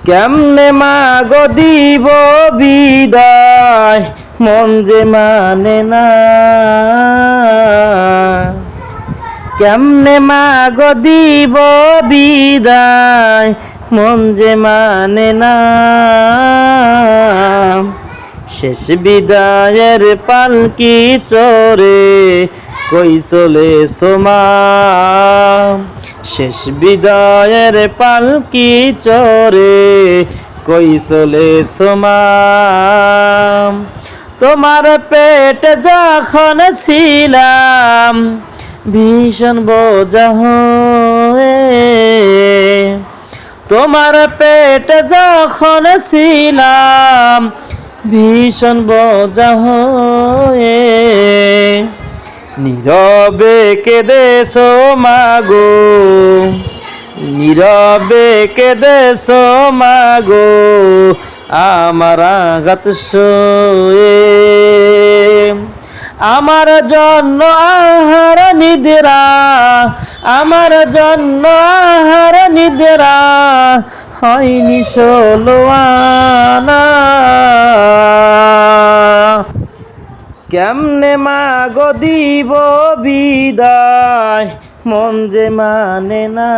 কেমনে মাগো দিব বিদায়, মন যে মানে না। কেমনে মাগো দিব বিদায়, মন যে মানে না। শেষ বিদায়ের পালকি চড়ে কই চলেছো মা। শেষ বিদায়ের পালকি চড়ে কই চলেছো মা। তোমার পেটে যখন ছিলাম ভীষণ বোঝা হয়ে, তোমার পেটে যখন ছিলাম ভীষণ বোঝা হয়ে, নীরবে কেঁদেছো মাগো, নীরবে কেঁদেছো মাগো আমার আঘাত সয়ে। আমার জন্য আহার নিদ্রা, আমার জন্য আহার নিদ্রা হয়নি ষোলো আনা। কেমনে মাগো দিব বিদায়, মন যে মানে না।